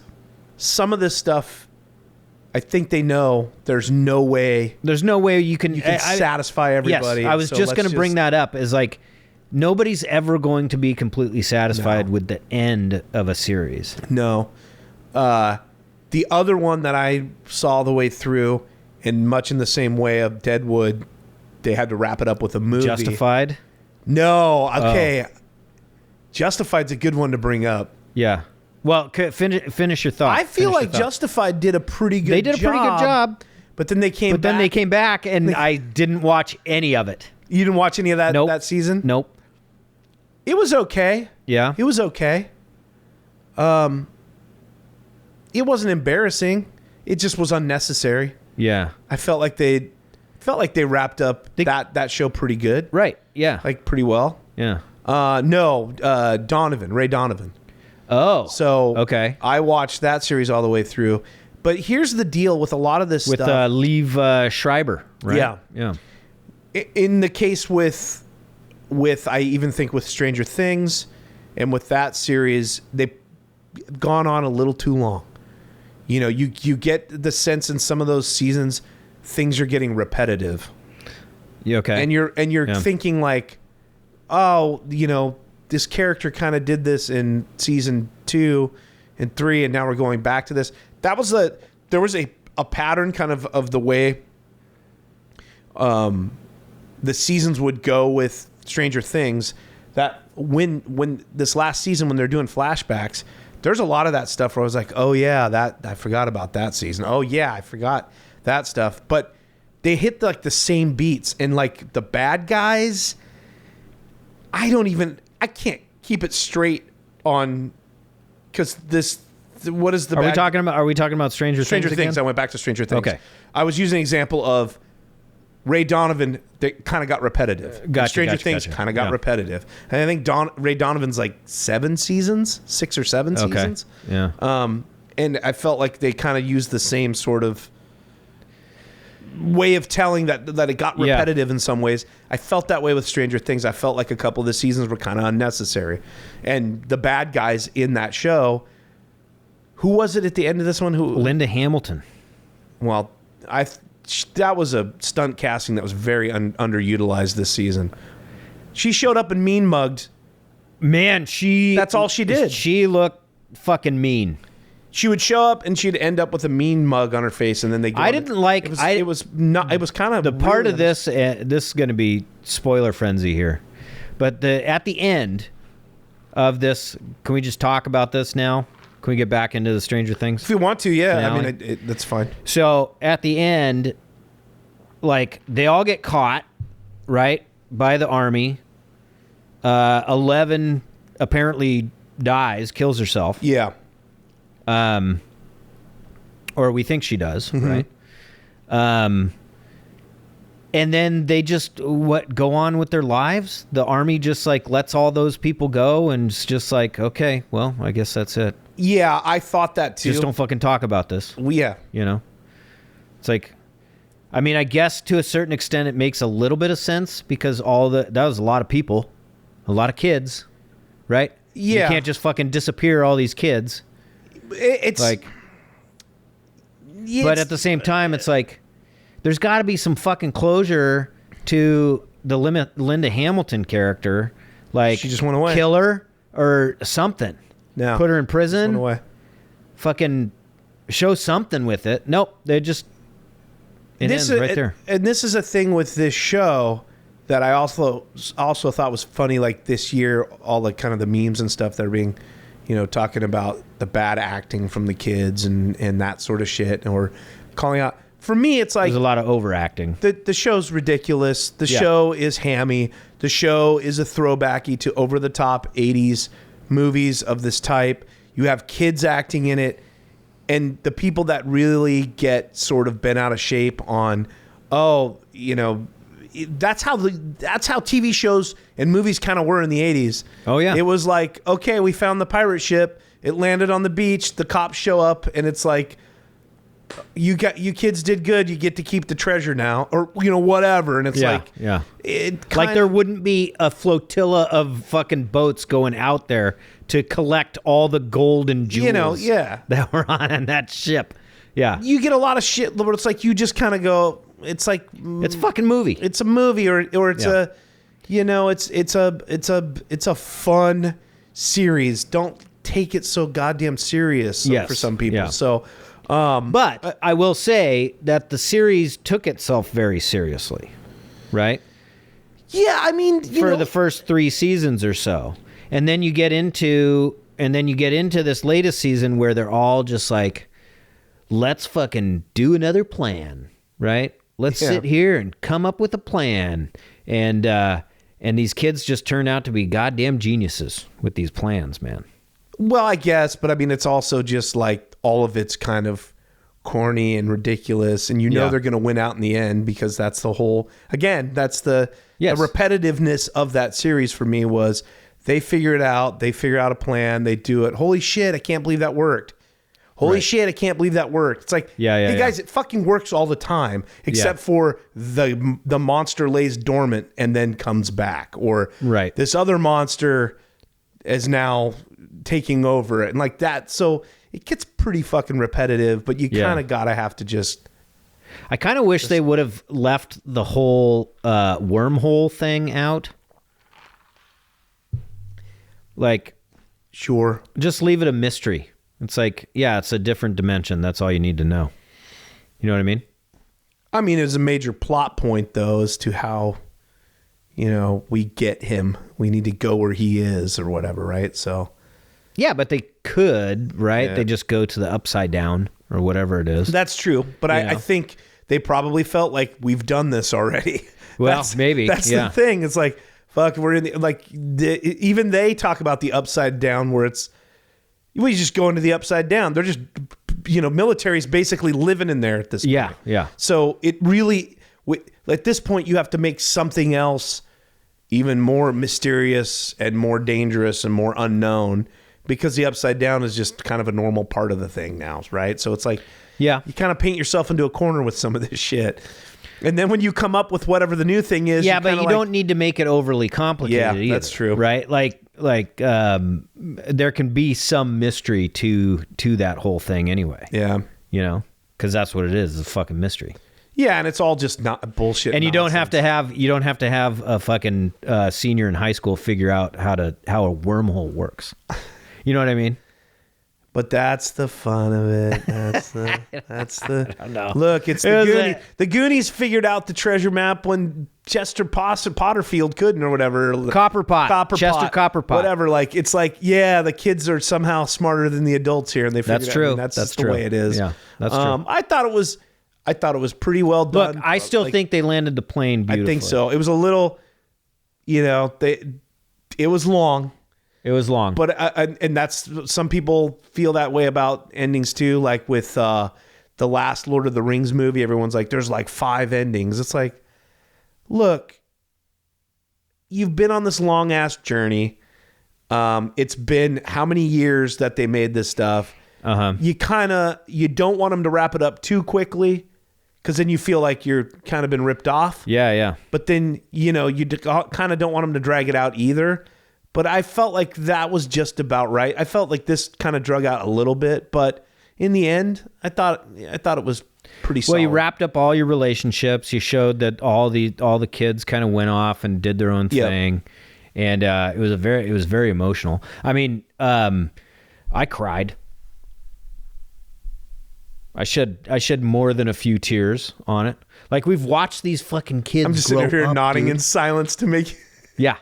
some of this stuff, I think they know there's no way you can satisfy everybody. Yes, I was just going to bring that up is like nobody's ever going to be completely satisfied with the end of a series. No. The other one that I saw the way through, and much in the same way of Deadwood, they had to wrap it up with a movie. Justified? No. Okay. Justified's a good one to bring up. Yeah. Well, finish your thought. I feel like Justified did a pretty good job. They did a pretty good job. But then they came back, and I didn't watch any of it. You didn't watch any of that that season? Nope. It was okay. Yeah. It was okay. It wasn't embarrassing. It just was unnecessary. Yeah. I felt like they wrapped up that show pretty good. Right. Yeah. Like pretty well. Yeah. Ray Donovan. Oh. So okay. I watched that series all the way through. But here's the deal with a lot of this with stuff. Liev Schreiber, right? Yeah. Yeah. in the case with I even think with Stranger Things and with that series, they've gone on a little too long. You know, you get the sense in some of those seasons things are getting repetitive. Yeah, okay. And you're thinking like, oh, you know, this character kind of did this in season 2 and 3, and now we're going back to this. There was a pattern kind of the way the seasons would go with Stranger Things, that when this last season, when they're doing flashbacks, there's a lot of that stuff where I was like, oh yeah, that I forgot about that season. Oh yeah, I forgot that stuff. But they hit like the same beats, and like the bad guys, I can't keep it straight on, because what is the Are we talking about Stranger Things again? I went back to Stranger Things. Okay. I was using an example of Ray Donovan that kind of got repetitive. Stranger Things kind of got repetitive. And I think Ray Donovan's like 6 or 7 seasons. Yeah. And I felt like they kind of used the same sort of way of telling that it got repetitive in some ways. I felt that way with Stranger Things. I felt like a couple of the seasons were kind of unnecessary. And the bad guys in that show, who was it at the end of this one? Linda Hamilton. Well, that was a stunt casting that was very underutilized this season. She showed up and mean mugged. Man, that's all she did. She looked fucking mean. She would show up and she'd end up with a mean mug on her face, and then they. It was kind of the part of this. This is going to be spoiler frenzy here, but at the end of this, can we just talk about this now? Can we get back into the Stranger Things? If you want to, yeah. Finale? I mean, that's fine. So at the end, like, they all get caught, right, by the army. 11 apparently dies, kills herself. Yeah. Or we think she does, Mm-hmm. right? And then they just go on with their lives. The army just like lets all those people go, and it's just like, okay, well, I guess that's it. Yeah, I thought that too. Just don't fucking talk about this. Yeah. You know? It's like, I mean, I guess to a certain extent it makes a little bit of sense, because that was a lot of people, a lot of kids, right? Yeah. You can't just fucking disappear all these kids. It's like, but at the same time, it's like, there's got to be some fucking closure to the Linda Hamilton character. Like, she just went away. Kill her or something. No. Put her in prison. Just went away. Fucking show something with it. Nope. They just... It ends right there. And this is a thing with this show that I also thought was funny. Like this year, all the kind of the memes and stuff that are being, talking about the bad acting from the kids and that sort of shit, or calling out. For me, it's like there's a lot of overacting. The show's ridiculous. The show is hammy. The show is a throwbacky to over the top 80s movies of this type. You have kids acting in it. And the people that really get sort of bent out of shape on, that's how TV shows and movies kind of were in the 80s. Oh, yeah. It was like, okay, we found the pirate ship. It landed on the beach. The cops show up, and it's like, you kids did good. You get to keep the treasure now, or whatever. And it's like there wouldn't be a flotilla of fucking boats going out there to collect all the gold and jewels that were on that ship. Yeah. You get a lot of shit, but it's like you just kind of go, it's like it's a fucking movie. It's a movie, or it's it's a fun series. Don't take it so goddamn serious for some people. Yeah. So but I will say that the series took itself very seriously, right? Yeah, I mean, for the first 3 seasons or so. And then you get into this latest season where they're all just like, let's fucking do another plan, right? Let's sit here and come up with a plan. And these kids just turn out to be goddamn geniuses with these plans, man. Well, I guess, but I mean, it's also just like all of it's kind of corny and ridiculous, and they're going to win out in the end, because that's the whole, again, that's the repetitiveness of that series for me was they figure it out, they figure out a plan, they do it. Holy shit, I can't believe that worked. Holy shit, I can't believe that worked. It's like, hey guys, it fucking works all the time, except for the monster lays dormant and then comes back. Or this other monster is now taking over and like that. So it gets pretty fucking repetitive, but you kind of gotta have to just... I kind of wish they would have left the whole wormhole thing out. Like... Sure. Just leave it a mystery. It's like, yeah, it's a different dimension. That's all you need to know. You know what I mean? I mean, it's a major plot point, though, as to how, we get him. We need to go where he is or whatever, right? So... Yeah, but they could, right? Yeah. They just go to the upside down or whatever it is. That's true. But I think they probably felt like we've done this already. Well, maybe. That's the thing. It's like, fuck, we're in the, even they talk about the upside down where it's, we just go into the upside down. They're just, military's basically living in there at this point. Yeah. So it really, at this point, you have to make something else even more mysterious and more dangerous and more unknown, because the upside down is just kind of a normal part of the thing now, right? So it's like, you kind of paint yourself into a corner with some of this shit. And then when you come up with whatever the new thing is, but you don't need to make it overly complicated either, that's true. Right? Like there can be some mystery to that whole thing anyway. Yeah. Because that's what it is, it's a fucking mystery. Yeah, and it's all just not bullshit. And you don't have to have a fucking senior in high school figure out how a wormhole works. You know what I mean? But that's the fun of it. That's the. I don't know. Look, it's the Goonies. The Goonies figured out the treasure map when Chester Potterfield couldn't, or whatever. Copperpot. Chester Copperpot. Whatever. Like, it's like, the kids are somehow smarter than the adults here, and they figured that's true. Out. I mean, that's just the way it is. Yeah, that's true. I thought it was pretty well done. Look, I still think they landed the plane beautifully. I think so. It was a little, it was long. It was long. But and that's, some people feel that way about endings too. Like with the last Lord of the Rings movie, everyone's like, there's like 5 endings. It's like, look, you've been on this long ass journey. It's been how many years that they made this stuff. You don't want them to wrap it up too quickly, because then you feel like you're kind of been ripped off. Yeah. But then, you kind of don't want them to drag it out either. But I felt like that was just about right. I felt like this kind of drug out a little bit, but in the end, I thought it was pretty solid. Well, you wrapped up all your relationships. You showed that all the kids kind of went off and did their own thing, and it was very emotional. I mean, I cried. I shed more than a few tears on it. Like, we've watched these fucking kids. I'm just sitting here nodding in dude. silence to make. Yeah.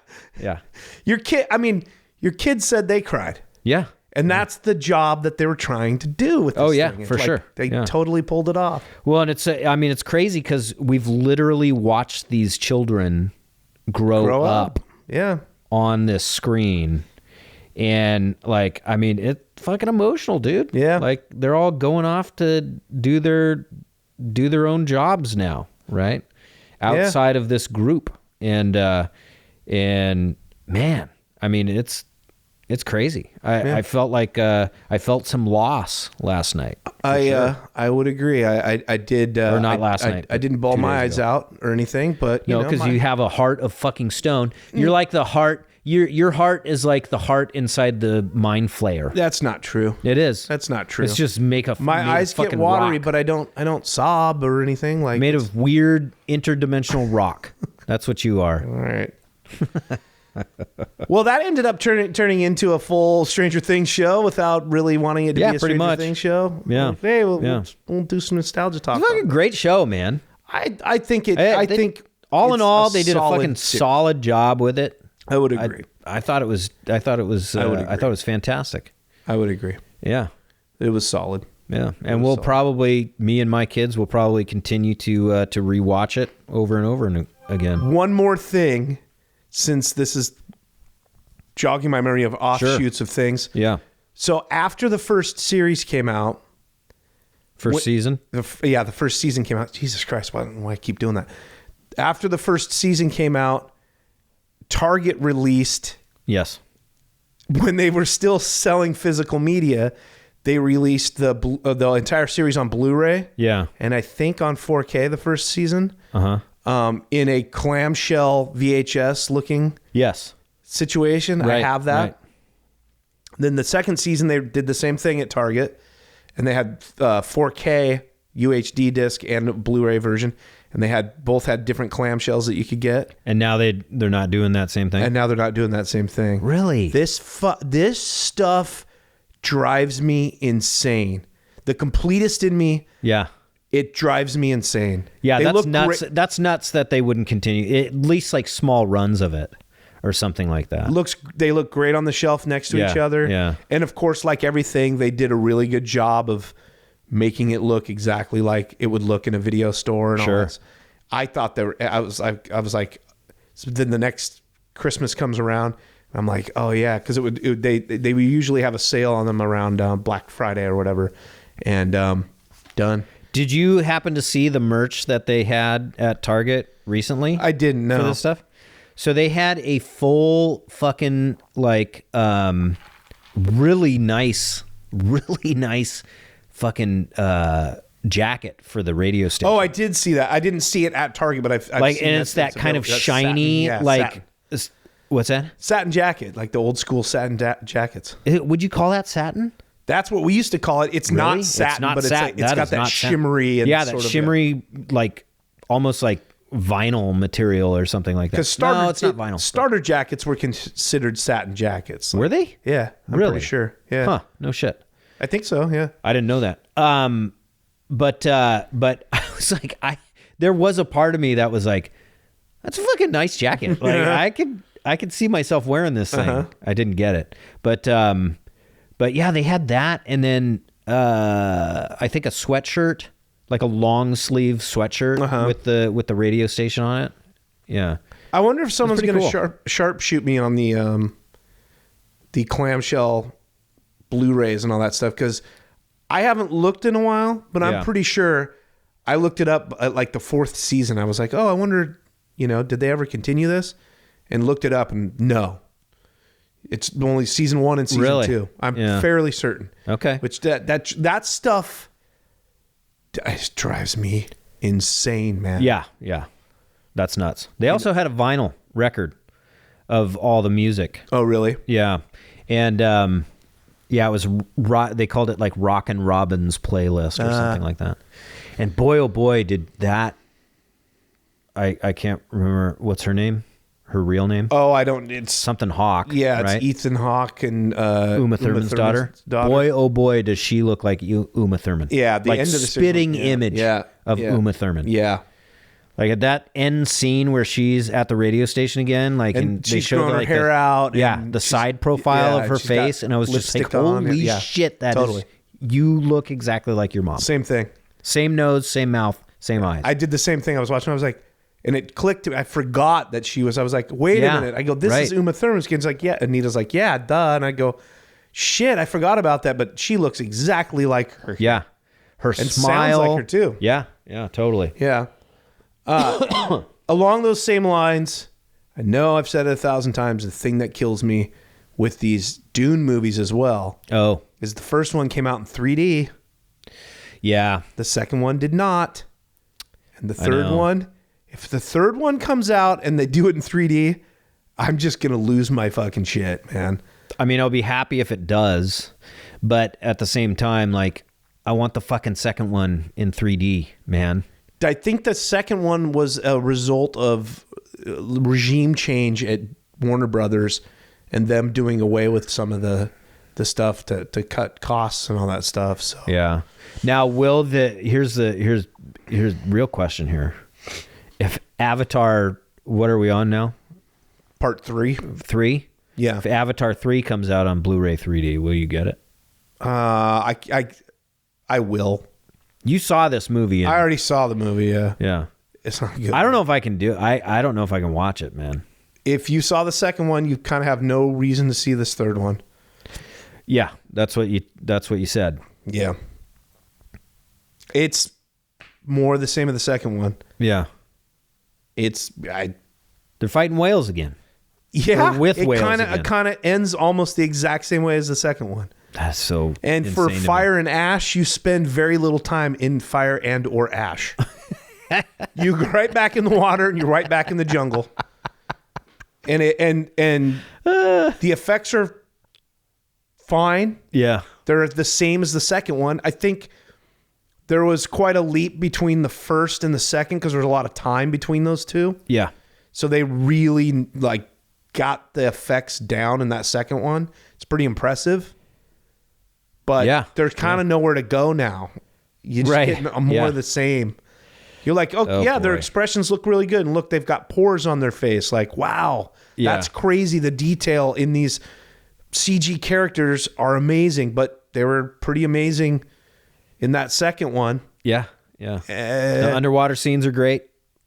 Your kid said they cried. Yeah. And that's the job that they were trying to do with this thing. It's for sure. They totally pulled it off. Well, and it's crazy because we've literally watched these children grow up. Yeah. On this screen. And it's fucking emotional, dude. Yeah. Like, they're all going off to do their own jobs now, right? Outside of this group. And man, I mean, it's crazy. I felt like I felt some loss last night. I would agree. I did. Or not last night. I didn't bawl my eyes out or anything, but no, because you have a heart of fucking stone. You're like the heart. Your heart is like the heart inside the mind flayer. That's not true. It is. That's not true. It's just my eyes get watery, rock. but I don't sob or anything. Like, made of weird interdimensional rock. That's what you are. All right. Well, that ended up turning into a full Stranger Things show without really wanting it to be a Stranger Things show. Yeah. Like, hey, we'll do some nostalgia talk. It's like a great show, man. I think all in all, they did a fucking solid job with it. I would agree. I thought it was fantastic. I would agree. Yeah. It was solid. Yeah. And me and my kids will probably continue to rewatch it over and over and again. One more thing, since this is jogging my memory of offshoots of things. Yeah. So after the first series came out. First season? The first season came out. Jesus Christ, why do I keep doing that? After the first season came out, Target released. Yes. When they were still selling physical media, they released the entire series on Blu-ray. Yeah. And I think on 4K the first season. Uh-huh. In a clamshell VHS looking Yes. situation. Right, I have that. right. Then the second season they did the same thing at Target, and they had 4K UHD disc and a Blu-ray version, and they both had different clamshells that you could get. And now they're not doing that same thing. And now they're not doing that same thing. Really? This stuff drives me insane. The completist in me, Yeah. it drives me insane. Yeah, They that's look nuts. great- That's nuts that they wouldn't continue. At least like small runs of it or something like that. They look great on the shelf next to Yeah, each other. yeah. And of course, like everything, they did a really good job of making it look exactly like it would look in a video store and all Sure. this. I thought I was like, so then the next Christmas comes around, and I'm like, oh yeah, because they would usually have a sale on them around Black Friday or whatever, and done. Did you happen to see the merch that they had at Target recently? I didn't know for this stuff. So they had a full fucking like really nice fucking jacket for the radio station. Oh, I did see that. I didn't see it at Target, but I've like, seen and it's that kind of that's shiny, satin. Yeah, like satin. what's that? Satin jacket, like the old school satin jackets. Would you call that satin? That's what we used to call it. It's Really? not satin, but satin. it's got is that not satin. shimmery and yeah, that sort of shimmery, like almost like vinyl material or something like that. Because no, it's not vinyl. Starter jackets were considered satin jackets. Were they? Yeah, I'm Really? pretty sure. Yeah, Huh? No shit. I think so. Yeah. I didn't know that. But I was like, there was a part of me that was like, that's a fucking nice jacket. Like I could see myself wearing this thing. I didn't get it, but yeah, they had that, and then I think a sweatshirt, like a long sleeve sweatshirt with the radio station on it. Yeah, I wonder if someone's pretty going to cool. sharpshoot me on the clamshell Blu-rays and all that stuff, because I haven't looked in a while, but I'm Yeah. pretty sure I looked it up at like the 4th season. I was like, oh, I wonder, did they ever continue this? And looked it up, and no. It's only season 1 and season Really? 2. I'm Yeah. fairly certain. Okay. Which that stuff just drives me insane, man. yeah, that's nuts. They also had a vinyl record of all the music. Oh, really? Yeah, and yeah, it was they called it like Rockin' Robin's playlist or something like that. And boy, oh boy, did that! I can't remember what's her name, her real name. Oh, I don't. It's Something Hawk. yeah. It's right? Ethan Hawke and Uma Thurman's daughter. Boy, oh boy, does she look like Uma Thurman? Yeah, the like end of the spitting series, yeah, image yeah, of yeah. Uma Thurman. Yeah. Like at that end scene where she's at the radio station again, like And they she's showed growing her like hair out, yeah, and the she's- side profile yeah, of her she's got face, and I was just like, lipstick on, holy yeah, shit, that totally. is, you look exactly like your mom. Same thing. Same nose, same mouth, same eyes. I did the same thing. I was watching. I was like, and it clicked. I forgot that she was. I was like, wait Yeah, a minute. I go, this right. is Uma Thurman's kid. It's like, yeah. Anita's like, yeah, duh. And I go, shit, I forgot about that. But she looks exactly like her. yeah, her And smile sounds like her too. Yeah, totally. Yeah. Along those same lines, I know I've said it 1,000 times. The thing that kills me with these Dune movies as well Oh, is the first one came out in 3D. yeah, The second one did not. And the third know. one, if the third one comes out and they do it in 3D, I'm just going to lose my fucking shit, man. I mean, I'll be happy if it does, but at the same time, like, I want the fucking second one in 3D, man. I think the second one was a result of regime change at Warner Brothers and them doing away with some of the stuff to cut costs and all that stuff. So Yeah. Now, here's real question here. If Avatar, what are we on now? part 3. 3? Yeah. If Avatar 3 comes out on Blu-ray 3D, will you get it? I will. You saw this movie. I already saw the movie. Yeah. Yeah. It's not good. I don't know if I can do it. I don't know if I can watch it, man. If you saw the second one, you kind of have no reason to see this third one. Yeah, that's what you said. Yeah. It's more the same of the second one. Yeah. They're fighting whales again. Yeah, Or with whales It again. kind of ends almost the exact same way as the second one. That's so. And for insane to me. fire and ash, you spend very little time in fire and or ash. You go right back in the water and you're right back in the jungle. And the effects are fine. Yeah. They're the same as the second one. I think there was quite a leap between the first and the second because there was a lot of time between those two. Yeah. So they really like got the effects down in that second one. It's pretty impressive. But Yeah. there's kind of nowhere to go now. You just Right. get more Yeah. of the same. You're like, oh yeah, their boy. expressions look really good. And look, they've got pores on their face. Like, wow, Yeah. that's crazy. The detail in these CG characters are amazing, but they were pretty amazing in that second one. Yeah. Yeah. The underwater scenes are great.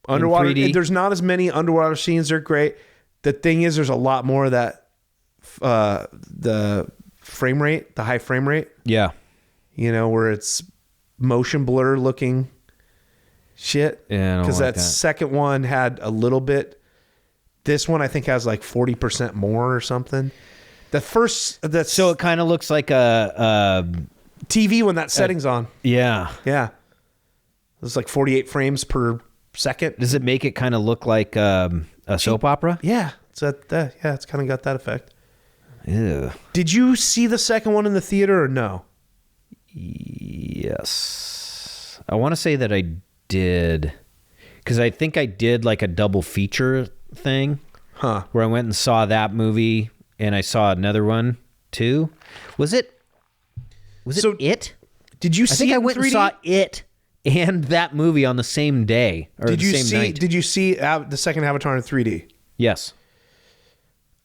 in Underwater, 3D. there's not as many underwater scenes. They're great. The thing is, there's a lot more of that, the frame rate, the high frame rate, Yeah. you know, where it's motion blur looking shit. Yeah, I don't Because like that that. second one had a little bit. This one, I think, has like 40% more or something. The first, that's So it kind of looks like a TV when that setting's on. yeah. Yeah. It's like 48 frames per second. Does it make it kind of look like a soap opera? Yeah. It's it's kind of got that effect. Ew. Did you see the second one in the theater or no? Yes. I want to say that I did, because I think I did like a double feature thing. Huh. Where I went and saw that movie and I saw another one too. Was it So, it? Did you I see think it I in went 3D? and saw it and that movie on the same day or Did the you same see? night. Did you see the second Avatar in 3D? Yes.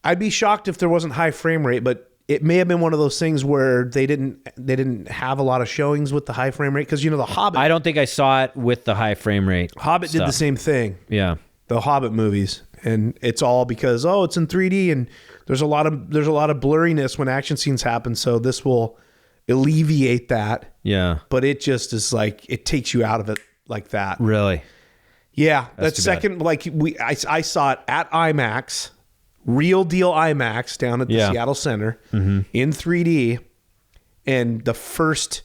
I'd be shocked if there wasn't high frame rate, but it may have been one of those things where they didn't have a lot of showings with the high frame rate because the Hobbit. I don't think I saw it with the high frame rate. Hobbit did the stuff. same thing. Yeah. The Hobbit movies, and it's all because it's in 3D and there's a lot of blurriness when action scenes happen. So this will alleviate that. Yeah. But it just is like it takes you out of it like that. Really? Yeah, that too second, like I saw it at IMAX, real deal IMAX down at the Seattle Center in 3D, and the first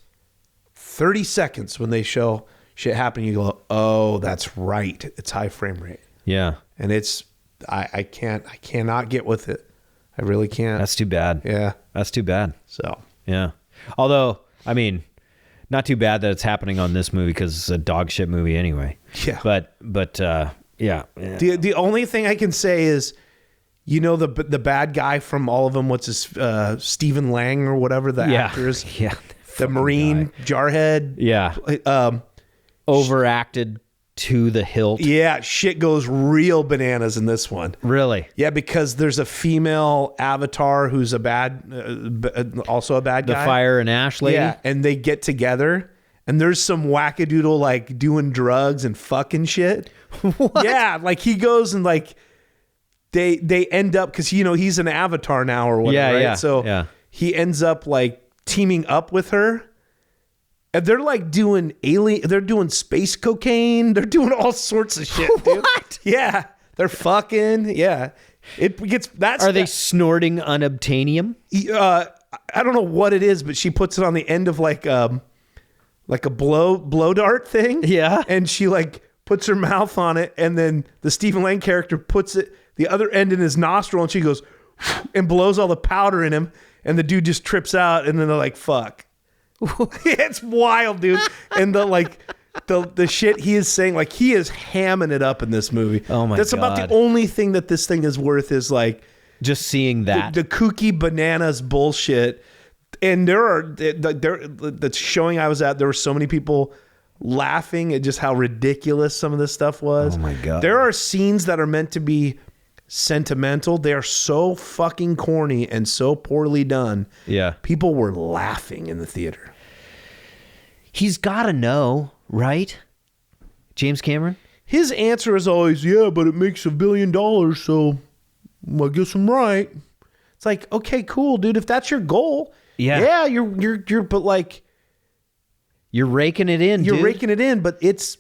30 seconds when they show shit happen, you go, oh, that's right, it's high frame rate, Yeah. and it's I cannot get with it, I really can't. That's too bad. Yeah, That's too bad. so Yeah. Although, I mean, not too bad that it's happening on this movie because it's a dog shit movie anyway. Yeah. But yeah. the only thing I can say is, the bad guy from all of them, what's his Stephen Lang or whatever the actor is, Yeah. the Marine jarhead. Yeah. Overacted to the hilt. Yeah, shit goes real bananas in this one. Really? Yeah, because there's a female avatar who's also a bad The guy. fire and ash lady? Yeah, and they get together, and there's some wackadoodle like doing drugs and fucking shit. What? Yeah, like he goes and like they end up because he's an avatar now or whatever. Yeah, right? yeah, So yeah. he ends up like teaming up with her. And they're like doing they're doing space cocaine. They're doing all sorts of shit, dude. What? Yeah. They're fucking, yeah. It gets, Are they snorting unobtainium? I don't know what it is, but she puts it on the end of like a blow dart thing. Yeah. And she like puts her mouth on it. And then the Stephen Lang character puts the other end in his nostril and she goes and blows all the powder in him. And the dude just trips out and then they're like, fuck. It's wild, dude. And the shit he is saying, like he is hamming it up in this movie. Oh my That's God. about the only thing that this thing is worth is like Just seeing that. the kooky bananas bullshit. And the showing I was at, there were so many people laughing at just how ridiculous some of this stuff was. Oh my God. There are scenes that are meant to be sentimental. They are so fucking corny and so poorly done. Yeah. People were laughing in the theater. He's got to know, right? James Cameron? His answer is always, yeah, but it makes $1 billion, so I guess I'm right. It's like, okay, cool, dude. If that's your goal, Yeah. you're but like You're raking it in, you're dude. raking it in, but it's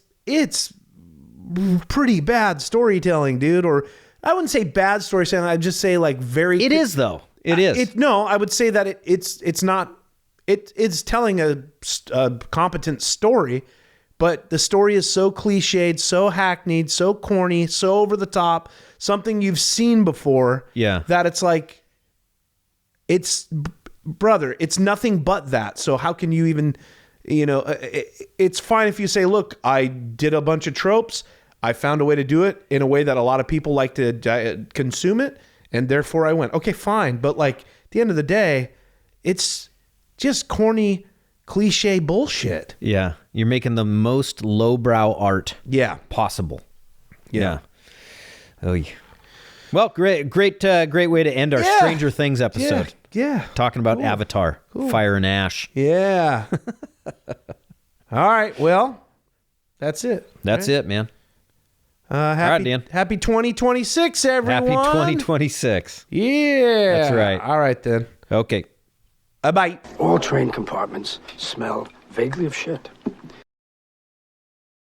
pretty bad storytelling, dude. Or I wouldn't say bad storytelling. I'd just say like very. It is, though. It is. No, I would say that it's not it's telling a competent story, but the story is so cliched, so hackneyed, so corny, so over the top, something you've seen before. Yeah. That it's like, brother, it's nothing but that. So how can you even, it's fine if you say, look, I did a bunch of tropes. I found a way to do it in a way that a lot of people like to consume it, and therefore I went, okay, fine. But like at the end of the day, it's just corny, cliche bullshit. Yeah. You're making the most lowbrow art possible. Yeah. Oh, yeah. Well, great way to end our Stranger Things episode. Yeah. Talking about Avatar, Fire and Ash. Yeah. All right. Well, that's it. That's it, man. Happy, all right, Dan. Happy 2026, everyone. Happy 2026. Yeah. That's right. All right, then. Okay. Bye. All train compartments smelled vaguely of shit.